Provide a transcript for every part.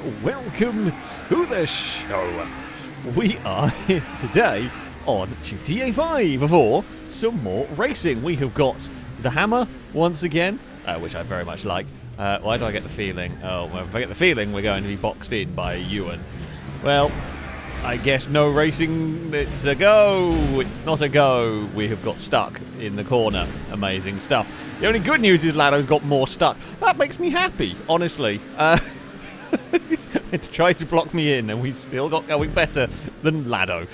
welcome to the show. We are here today on GTA 5 for some more racing. We have got the Hammer once again, which I very much like. Why do I get the feeling? Oh, well, if I get the feeling we're going to be boxed in by Ewan. Well, I guess no racing. It's a go. It's not a go. We have got stuck in the corner. Amazing stuff. The only good news is Lado's got more stuck. That makes me happy, honestly. It tried to block me in, and we still got going better than Lado.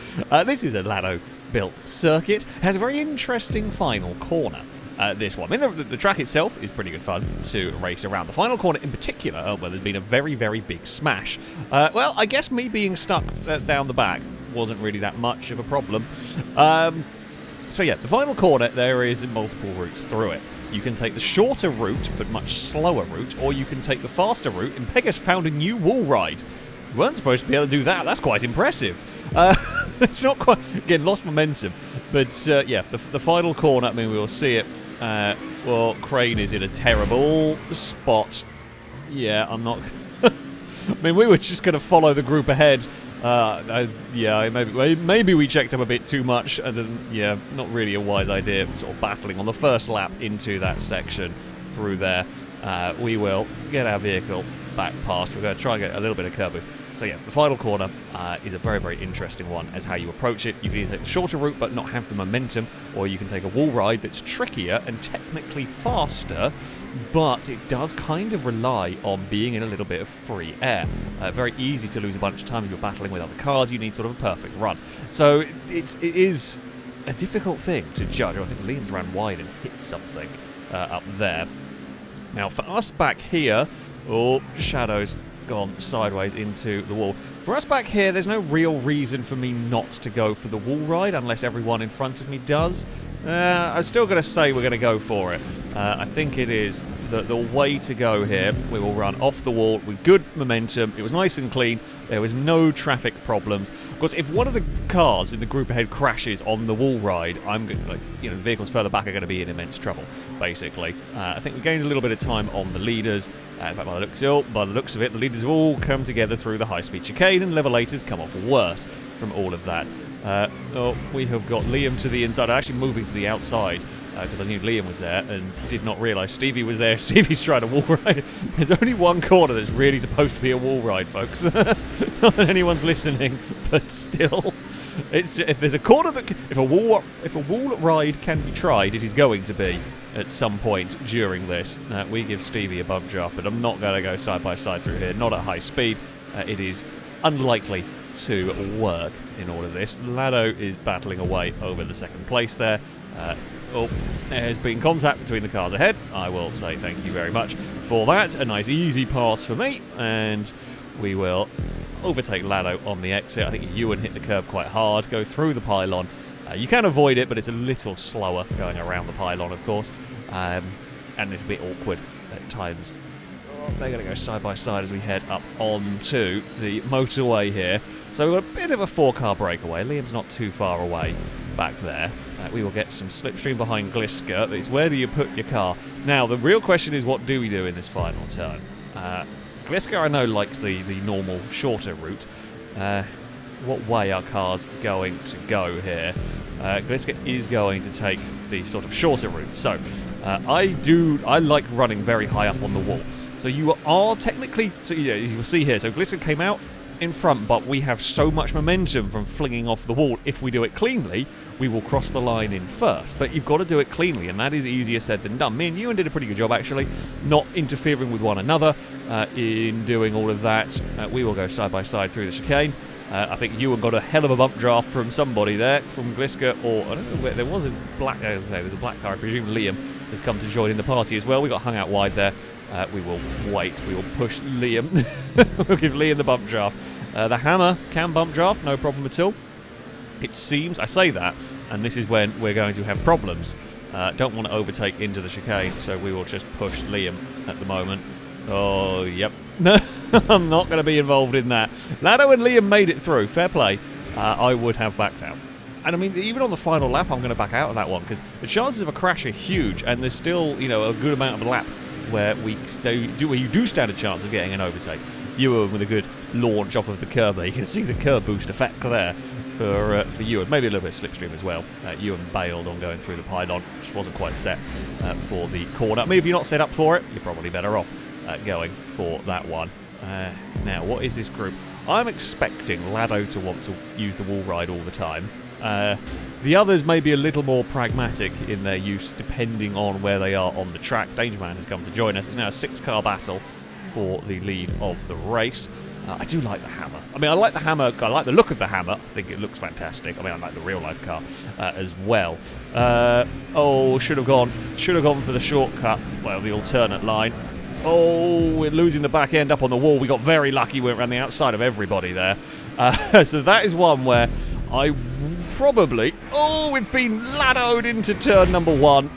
This is a Lado-built circuit. It has a very interesting final corner. This one. I mean, the track itself is pretty good fun to race around. The final corner in particular, well, there's been a very, very big smash. Well, I guess me being stuck down the back wasn't really that much of a problem. So yeah, the final corner, there is multiple routes through it. You can take the shorter route, but much slower route, or you can take the faster route, and Pegasus found a new WallRide. You weren't supposed to be able to do that. That's quite impressive. It's not quite... Again, lost momentum. But, yeah, the final corner, I mean, we'll see it. Well, Crane is in a terrible spot. Yeah, I'm not... I mean, we were just going to follow the group ahead. Yeah, maybe we checked up a bit too much, and then, yeah, not really a wise idea, sort of battling on the first lap into that section through there. We will get our vehicle back past. We're going to try and get a little bit of curb boost. So yeah, the final corner is a very, very interesting one as how you approach it. You can either take the shorter route but not have the momentum, or you can take a WallRide that's trickier and technically faster, but it does kind of rely on being in a little bit of free air. Very easy to lose a bunch of time if you're battling with other cars. You need sort of a perfect run. So it is a difficult thing to judge. I think Liam's ran wide and hit something up there. Now for us back here, oh, Shadow's gone sideways into the wall. For us back here, there's no real reason for me not to go for the WallRide unless everyone in front of me does. I'm still going to say we're going to go for it. I think it is the way to go here. We will run off the wall with good momentum. It was nice and clean. There was no traffic problems. Of course, if one of the cars in the group ahead crashes on the WallRide, I'm going to, the vehicles further back are going to be in immense trouble, basically. I think we gained a little bit of time on the leaders. In fact, by the looks of it, the leaders have all come together through the high-speed chicane, and levelators come off worse from all of that. We have got Liam to the inside. I'm actually moving to the outside because I knew Liam was there and did not realise Stevie was there. Stevie's trying to WallRide. There's only one corner that's really supposed to be a WallRide, folks. Not that anyone's listening, but still. If there's a corner that... If a WallRide can be tried, it is going to be at some point during this. We give Stevie a bump drop, but I'm not going to go side by side through here. Not at high speed. It is unlikely to work in all of this. Lado is battling away over the second place there. There has been contact between the cars ahead. I will say thank you very much for that. A nice easy pass for me, and we will overtake Lado on the exit. I think Ewan hit the curb quite hard, go through the pylon. You can avoid it, but it's a little slower going around the pylon, of course, and it's a bit awkward at times. They're going to go side by side as we head up onto the motorway here. So we've got a bit of a 4-car breakaway. Liam's not too far away back there. We will get some slipstream behind Gliska. It's where do you put your car? Now, the real question is, what do we do in this final turn? Gliska, I know, likes the normal, shorter route. What way are cars going to go here? Gliska is going to take the sort of shorter route. So, I like running very high up on the wall. So you are technically, so yeah, you will see here, so Gliska came out in front, but we have so much momentum from flinging off the wall. If we do it cleanly, we will cross the line in first. But you've got to do it cleanly, and that is easier said than done. Me and Ewan did a pretty good job, actually, not interfering with one another in doing all of that. We will go side by side through the chicane. I think Ewan got a hell of a bump draft from somebody there, from Gliska, or I don't know where there was a black. There was a black car. I presume Liam has come to join in the party as well. We got hung out wide there. We will wait. We will push Liam. We'll give Liam the bump draft. The Hammer can bump draft, no problem at all. It seems, I say that, and this is when we're going to have problems. Don't want to overtake into the chicane, so we will just push Liam at the moment. Oh, yep. I'm not going to be involved in that. Lado and Liam made it through. Fair play. I would have backed out. And I mean, even on the final lap, I'm going to back out of that one, because the chances of a crash are huge, and there's still, a good amount of a lap where you do stand a chance of getting an overtake. Ewan with a good launch off of the curb there. You can see the curb boost effect there for Ewan. Maybe a little bit of slipstream as well. Ewan bailed on going through the pylon, which wasn't quite set for the corner. I mean, if you're not set up for it, you're probably better off going for that one. Now, what is this group? I'm expecting Lado to want to use the WallRide all the time. The others may be a little more pragmatic in their use depending on where they are on the track. Dangerman has come to join us. It's now a 6-car battle for the lead of the race. I do like the Hammer. I mean, I like the Hammer. I like the look of the Hammer. I think it looks fantastic. I mean, I like the real-life car as well. Oh, should have gone for the shortcut. Well, the alternate line. Oh, we're losing the back end up on the wall. We got very lucky. We went around the outside of everybody there. So that is one where I probably... Oh, we've been ladoed into turn number 1.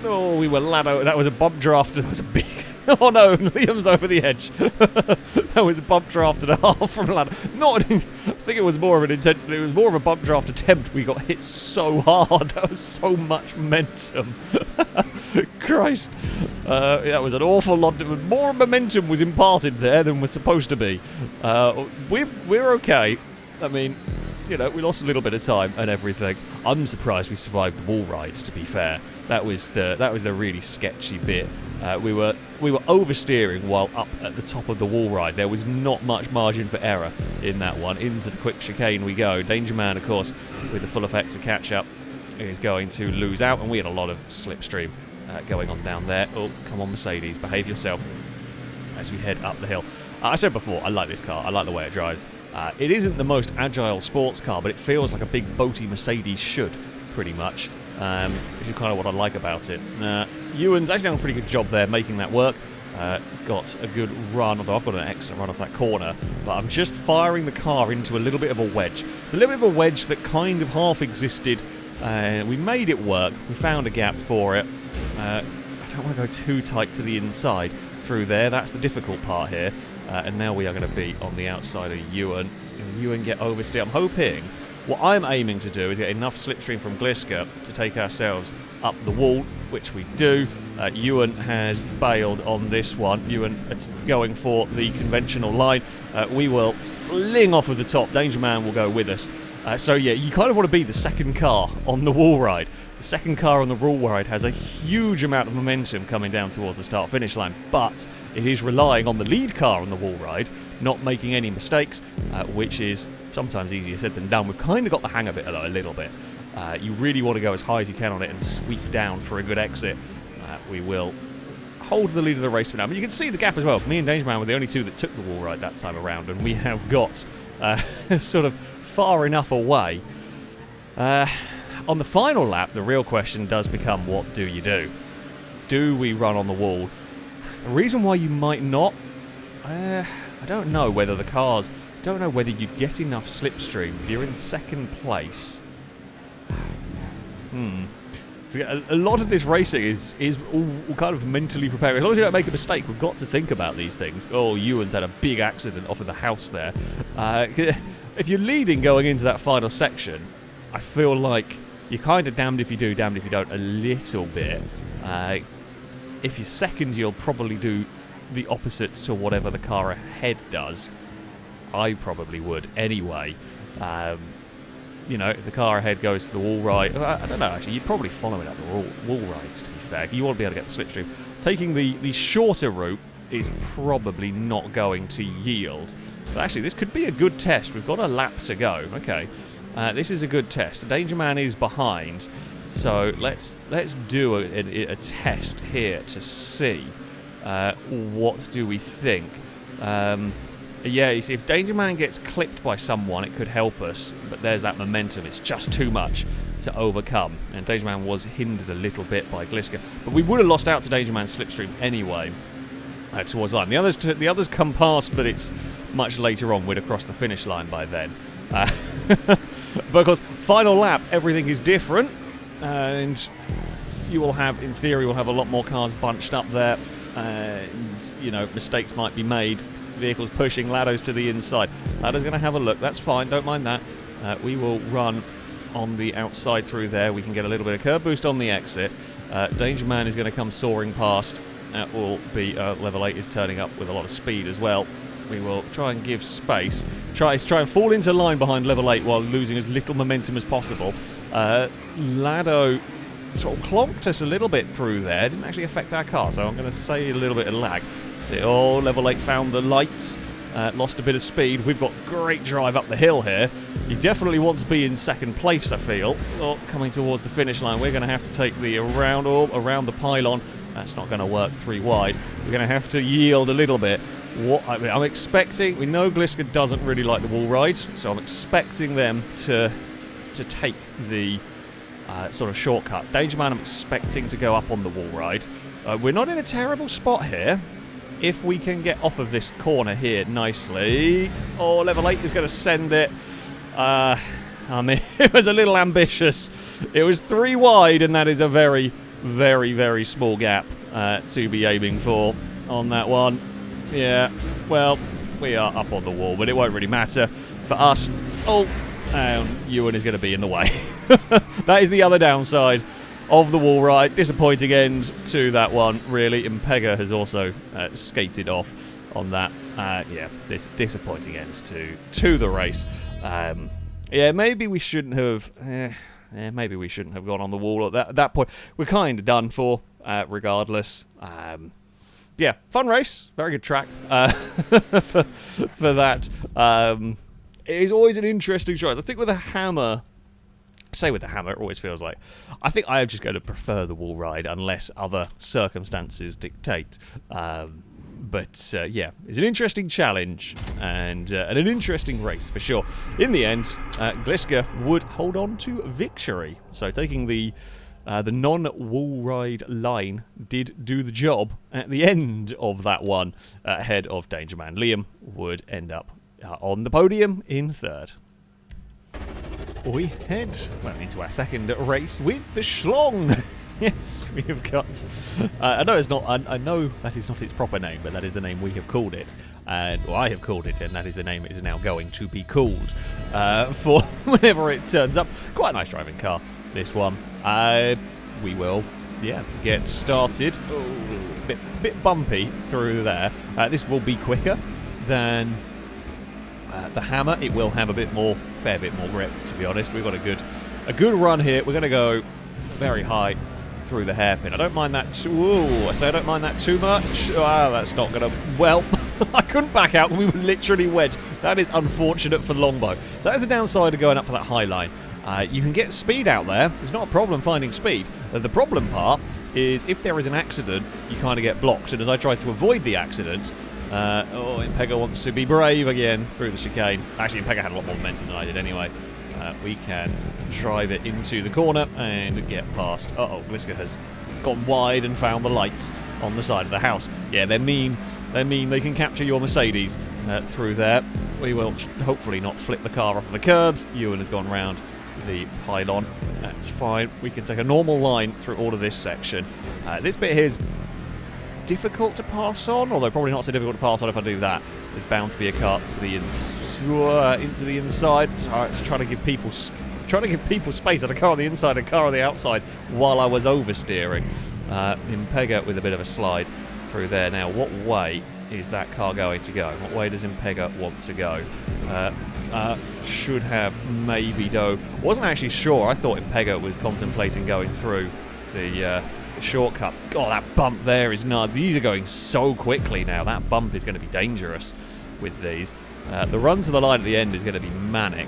Oh, we were ladoed. That was a bump draft. That was a big... Oh no, Liam's over the edge. That was a bump draft and a half from Lado. I think it was more of an intent. It was more of a bump draft attempt. We got hit so hard. That was so much momentum. Christ. That was an awful lot. More momentum was imparted there than was supposed to be. We're okay. I mean, you know, we lost a little bit of time and everything. I'm surprised we survived the WallRide, to be fair. That was the really sketchy bit. We were oversteering while up at the top of the WallRide. There was not much margin for error in that one. Into the quick chicane we go. Dangerman, of course, with the full effect of catch-up, is going to lose out, and we had a lot of slipstream going on down there. Oh, come on, Mercedes, behave yourself as we head up the hill. I said before, I like this car. I like the way it drives. It isn't the most agile sports car, but it feels like a big boaty Mercedes should, pretty much. Which is kind of what I like about it. Ewan's actually done a pretty good job there making that work. Got a good run, although I've got an excellent run off that corner. But I'm just firing the car into a little bit of a wedge. It's a little bit of a wedge that kind of half existed. We made it work. We found a gap for it. I don't want to go too tight to the inside through there. That's the difficult part here. And now we are going to be on the outside of Ewan. Ewan get oversteer. I'm hoping... What I'm aiming to do is get enough slipstream from Gliska to take ourselves up the wall, which we do. Ewan has bailed on this one. Ewan is going for the conventional line. We will fling off of the top. Dangerman will go with us. So yeah, you kind of want to be the second car on the WallRide. The second car on the WallRide has a huge amount of momentum coming down towards the start-finish line, but it is relying on the lead car on the WallRide not making any mistakes, which is sometimes easier said than done. We've kind of got the hang of it a little bit. You really want to go as high as you can on it and sweep down for a good exit. We will hold the lead of the race for now. But you can see the gap as well. Me and Dangerman were the only two that took the WallRide that time around, and we have got sort of far enough away. On the final lap, the real question does become, what do you do? Do we run on the wall? The reason why you might not, I don't know whether the cars... don't know whether you get enough slipstream if you're in second place. So a lot of this racing is all kind of mentally prepared. As long as you don't make a mistake, we've got to think about these things. Oh, Ewan's had a big accident off of the house there. If you're leading going into that final section, I feel like you're kind of damned if you do, damned if you don't a little bit. If you're second, you'll probably do the opposite to whatever the car ahead does. I probably would anyway. You know, if the car ahead goes to the WallRide, I don't know actually, you'd probably follow it up the WallRide, to be fair. You want to be able to get the slipstream. Taking the shorter route is probably not going to yield. But actually, this could be a good test. We've got a lap to go. Okay, this is a good test. The Dangerman is behind, so let's do a test here to see what do we think. Yeah, you see, if Dangerman gets clipped by someone, it could help us, but there's that momentum. It's just too much to overcome, and Dangerman was hindered a little bit by Gliska, but we would have lost out to Dangerman's slipstream anyway towards the line. The others come past, but it's much later on. We'd have crossed the finish line by then. Because final lap, everything is different, and you will have, in theory, will have a lot more cars bunched up there, and, you know, mistakes might be made. Vehicles pushing, Lado's to the inside. Lado's going to have a look. That's fine. Don't mind that. We will run on the outside through there. We can get a little bit of curb boost on the exit. Dangerman is going to come soaring past. That will be level 8 is turning up with a lot of speed as well. We will try and give space. Try and fall into line behind level 8 while losing as little momentum as possible. Lado sort of clonked us a little bit through there. Didn't actually affect our car, so I'm going to say a little bit of lag. See, oh, level 8 found the lights. Lost a bit of speed. We've got great drive up the hill here. You definitely want to be in second place, I feel. Oh, coming towards the finish line. We're going to have to take the around the pylon. That's not going to work 3 wide. We're going to have to yield a little bit. I'm expecting... We know Gliska doesn't really like the WallRide, so I'm expecting them to take the sort of shortcut. Dangerman, I'm expecting to go up on the WallRide. We're not in a terrible spot here. If we can get off of this corner here nicely... Oh, level 8 is going to send it. I mean, it was a little ambitious. It was 3 wide, and that is a very, very, very small gap to be aiming for on that one. Yeah, well, we are up on the wall, but it won't really matter for us. Oh, and Ewan is going to be in the way. That is the other downside of the WallRide. Disappointing end to that one, really. Impega has also skated off on that. Yeah, this disappointing end to the race. Yeah, maybe we shouldn't have. Maybe we shouldn't have gone on the wall at that point. We're kind of done for, regardless. Yeah, fun race, very good track for that. It is always an interesting choice. I think with a hammer. With the hammer, it always feels like... I think I am just going to prefer the WallRide unless other circumstances dictate. But yeah, it's an interesting challenge and an interesting race for sure. In the end, Gliska would hold on to victory. So taking the non-WallRide line did do the job at the end of that one, ahead of Dangerman. Liam would end up on the podium in 3rd. We head into our second race with the Schlong. Yes, we have got... I know it's not... I know that is not its proper name, but that is the name we have called it. Or I have called it, and that is the name it is now going to be called for whenever it turns up. Quite a nice driving car, this one. We will, yeah, get started. Oh, bit bumpy through there. This will be quicker than... the hammer. It will have a fair bit more grip, to be honest. We've got a good run here. We're going to go very high through the hairpin. I don't mind that I don't mind that too much. That's not going to... Well, I couldn't back out. We were literally wedged. That is unfortunate for Longbow. That is the downside of going up for that high line. You can get speed out there. It's not a problem finding speed. The problem part is if there is an accident, you kind of get blocked. And as I tried to avoid the accident... Impega wants to be brave again through the chicane. Actually, Impega had a lot more momentum than I did anyway. We can drive it into the corner and get past. Uh-oh, Gliska has gone wide and found the lights on the side of the house. Yeah, they're mean. They're mean. They can capture your Mercedes through there. We will hopefully not flip the car off of the curbs. Ewan has gone round the pylon. That's fine. We can take a normal line through all of this section. This bit here is difficult to pass on, although probably not so difficult to pass on if I do that. There's bound to be a car to the into the inside. Trying to give people space. I had a car on the inside, a car on the outside while I was oversteering. Impega with a bit of a slide through there. Now, what way is that car going to go? What way does Impega want to go? Should have maybe though. Wasn't actually sure. I thought Impega was contemplating going through the shortcut. God, that bump there is not... These are going so quickly now. That bump is going to be dangerous with these. The run to the line at the end is going to be manic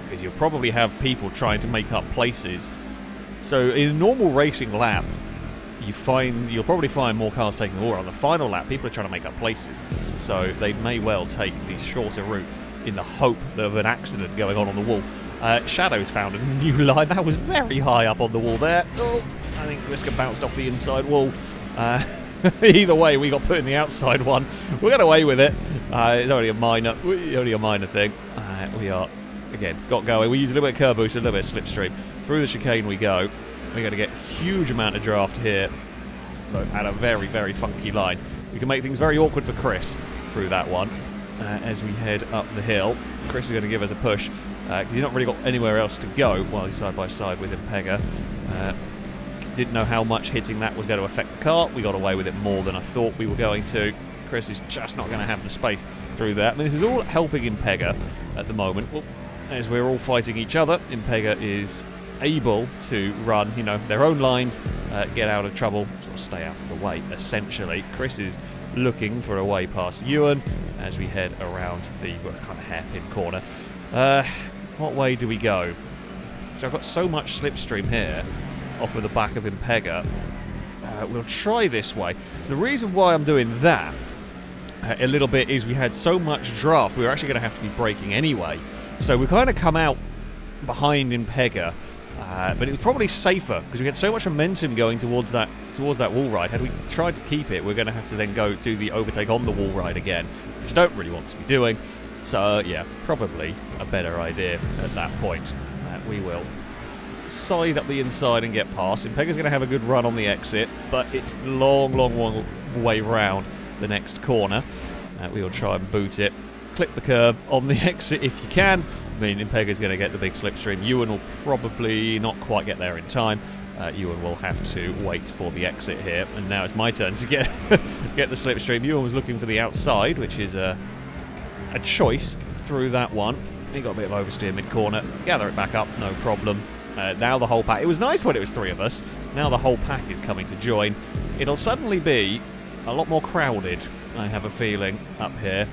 because you'll probably have people trying to make up places. So in a normal racing lap, you'll probably find more cars taking the wall. On the final lap, people are trying to make up places. So they may well take the shorter route in the hope of an accident going on the wall. Shadow's found a new line. That was very high up on the wall there. Oh, I think Gliska bounced off the inside wall. Either way, we got put in the outside one. We got away with it. It's only a minor thing. We are, again, got going. We use a little bit of curb boost, a little bit of slipstream. Through the chicane we go. We're going to get a huge amount of draft here. But at a very, very funky line. We can make things very awkward for Chris through that one. As we head up the hill. Chris is going to give us a push. Because he's not really got anywhere else to go while he's side by side with Impega. Didn't know how much hitting that was going to affect the car. We got away with it more than I thought we were going to. Chris is just not going to have the space through there. I mean, this is all helping Impega at the moment. Well, as we're all fighting each other, Impega is able to run, you know, their own lines, get out of trouble, sort of stay out of the way, essentially. Chris is looking for a way past Ewan as we head around the kind of hairpin corner. What way do we go? So I've got so much slipstream here off of the back of Impega. We'll try this way. So the reason why I'm doing that a little bit is we had so much draft, we were actually going to have to be braking anyway. So we kind of come out behind Impega, but it was probably safer because we had so much momentum going towards that WallRide. Had we tried to keep it, we're going to have to then go do the overtake on the WallRide again, which I don't really want to be doing. So yeah, probably a better idea at that point. We will side up the inside and get past. Impega's going to have a good run on the exit, but it's the long way round the next corner. We will try and boot it. Clip the curb on the exit if you can. I mean, Impega's going to get the big slipstream. Ewan will probably not quite get there in time. Ewan will have to wait for the exit here. And now it's my turn to get get the slipstream. Ewan was looking for the outside, which is a choice through that one. He got a bit of oversteer mid-corner. Gather it back up, no problem. Now the whole pack... It was nice when it was 3 of us. Now the whole pack is coming to join. It'll suddenly be a lot more crowded, I have a feeling, up here.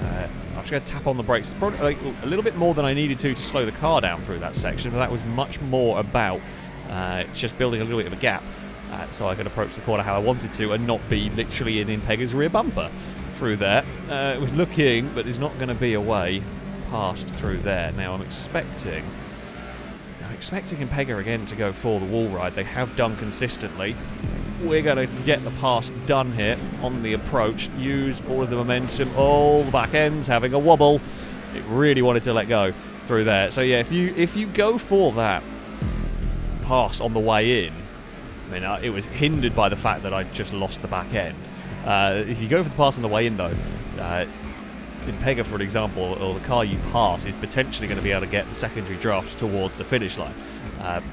I'm just going to tap on the brakes. Probably like, a little bit more than I needed to slow the car down through that section, but that was much more about just building a little bit of a gap so I could approach the corner how I wanted to and not be literally in Impega's rear bumper through there. It was looking, but there's not going to be a way past through there. Now I'm expecting Impega again to go for the WallRide. They have done consistently. We're going to get the pass done here on the approach. Use all of the momentum. All the back ends having a wobble. It really wanted to let go through there. So yeah, if you go for that pass on the way in, I mean, it was hindered by the fact that I just lost the back end. If you go for the pass on the way in, though, Impega, for example, or the car you pass, is potentially going to be able to get the secondary draft towards the finish line.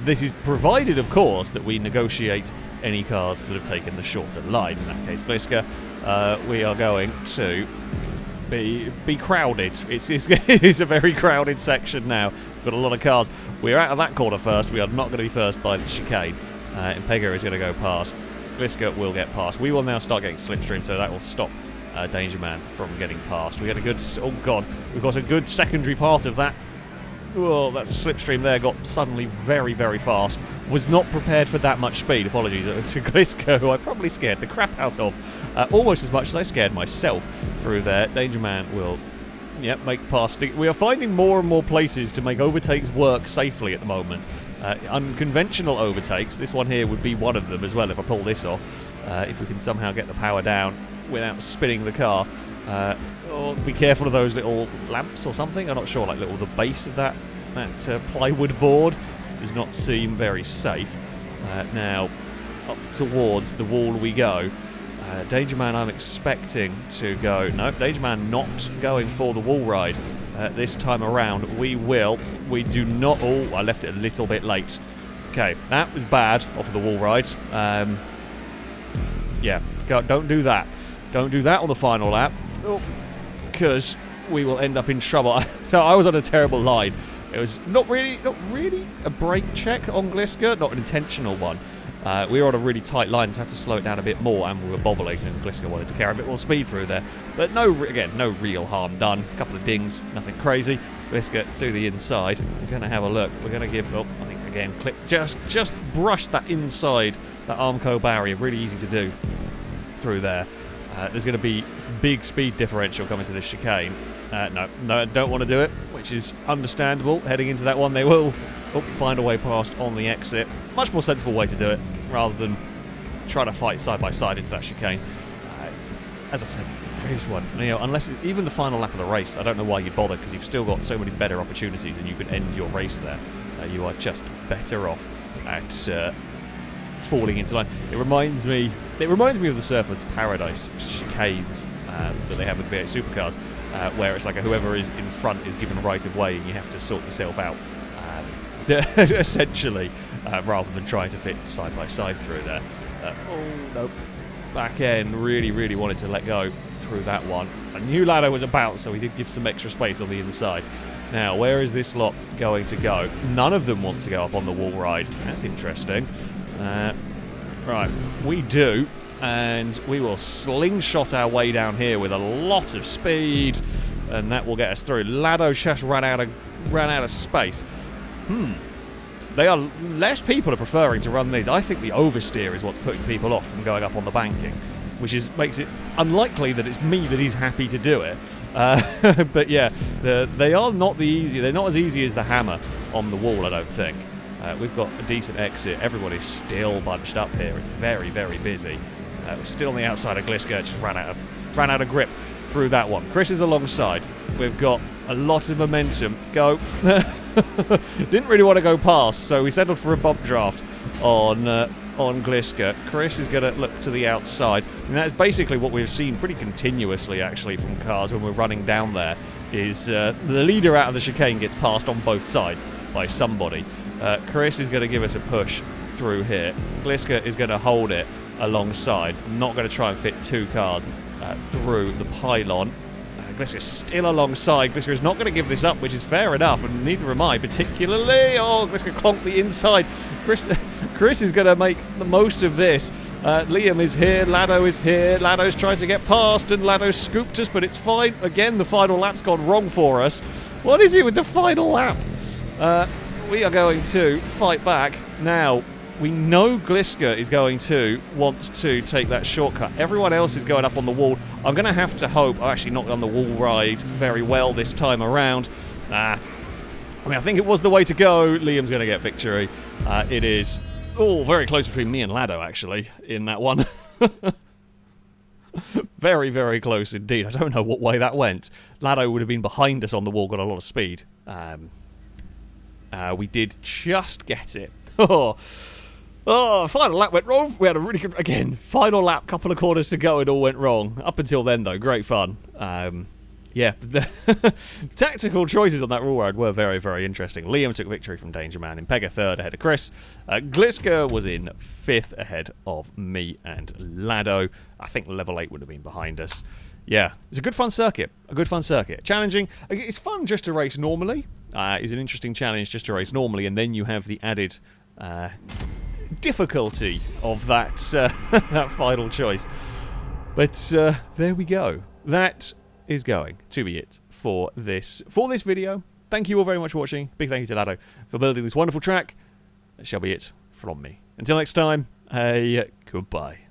This is provided, of course, that we negotiate any cars that have taken the shorter line. In that case, Gliska, we are going to be crowded. It's a very crowded section now. We've got a lot of cars. We're out of that corner first. We are not going to be first by the chicane. Impega is going to go past. Gliska will get past. We will now start getting slipstream, so that will stop Danger Man from getting past. We had a good... Oh, God. We've got a good secondary part of that. Oh, that slipstream there got suddenly very, very fast. Was not prepared for that much speed. Apologies to Gliska, who I probably scared the crap out of. Almost as much as I scared myself through there. Danger Man will... Yep, make past. We are finding more and more places to make overtakes work safely at the moment. Unconventional overtakes. This one here would be one of them as well if I pull this off. If we can somehow get the power down without spinning the car. Or be careful of those little lamps or something. I'm not sure, like the base of that plywood board does not seem very safe. Now, up towards the wall we go. Danger Man, I'm expecting to go... No, Danger Man not going for the WallRide this time around. We do not... Oh, I left it a little bit late. Okay, that was bad off of the WallRide. Yeah, don't do that. Don't do that on the final lap, because we will end up in trouble. No, I was on a terrible line. It was not really a brake check on Gliska, not an intentional one. We were on a really tight line, so I had to slow it down a bit more, and we were bobbling, and Gliska wanted to carry a bit more speed through there. But no real harm done. A couple of dings, nothing crazy. Gliska to the inside. He's going to have a look. We're going to give up, I think, again, clip. Just brush that inside, that Armco barrier. Really easy to do through there. There's going to be big speed differential coming to this chicane. No, I don't want to do it, which is understandable. Heading into that one, they will find a way past on the exit. Much more sensible way to do it, rather than try to fight side by side into that chicane. As I said, the previous one, unless even the final lap of the race, I don't know why you'd bother, because you've still got so many better opportunities and you can end your race there. You are just better off at falling into line. It reminds me of the Surfers Paradise chicanes that they have with V8 supercars, where it's like whoever is in front is given right of way and you have to sort yourself out, essentially, rather than trying to fit side by side through there. Oh no, back end really wanted to let go through that one. I knew Lado was about, so he did give some extra space on the inside. Now, where is this lot going to go? None of them want to go up on the WallRide. That's interesting. Right, we do, and we will slingshot our way down here with a lot of speed, and that will get us through. Lado just ran out of space. Less people are preferring to run these. I think the oversteer is what's putting people off from going up on the banking, which makes it unlikely that it's me that is happy to do it. But yeah, they are not the easy. They're not as easy as the hammer on the wall, I don't think. We've got a decent exit. Everybody's still bunched up here. It's very, very busy. We're still on the outside of Gliska. Just ran out of grip through that one. Chris is alongside. We've got a lot of momentum. Go. Didn't really want to go past, so we settled for a bump draft on Gliska. Chris is going to look to the outside, and that's basically what we've seen pretty continuously, actually, from cars when we're running down there, is the leader out of the chicane gets passed on both sides by somebody. Chris is going to give us a push through here. Gliska is going to hold it alongside. Not going to try and fit two cars through the pylon. Gliska is still alongside. Gliska is not going to give this up, which is fair enough, and neither am I particularly. Oh, Gliska clonked the inside. Chris is going to make the most of this. Liam is here. Lado is here. Lado's trying to get past, and Lado scooped us, but it's fine. Again, the final lap's gone wrong for us. What is it with the final lap? We are going to fight back. Now, we know Gliska is going to want to take that shortcut. Everyone else is going up on the wall. I'm going to have to hope. I've actually not done the WallRide very well this time around. I think it was the way to go. Liam's going to get victory. It is, very close between me and Lado, actually, in that one. Very, very close indeed. I don't know what way that went. Lado would have been behind us on the wall, got a lot of speed. We did just get it. Final lap went wrong. We had a really good, again, final lap, couple of corners to go, it all went wrong. Up until then, though, great fun. Yeah, the tactical choices on that WallRide were very, very interesting. Liam took victory from Danger Man. Impega third ahead of Chris. Gliska was in fifth ahead of me and Lado. I think level 8 would have been behind us. Yeah, it's a good fun circuit. Challenging. It's fun just to race normally. It's an interesting challenge just to race normally, and then you have the added difficulty of that that final choice. But there we go. That is going to be it for this video. Thank you all very much for watching. Big thank you to Lado for building this wonderful track. That shall be it from me. Until next time, goodbye.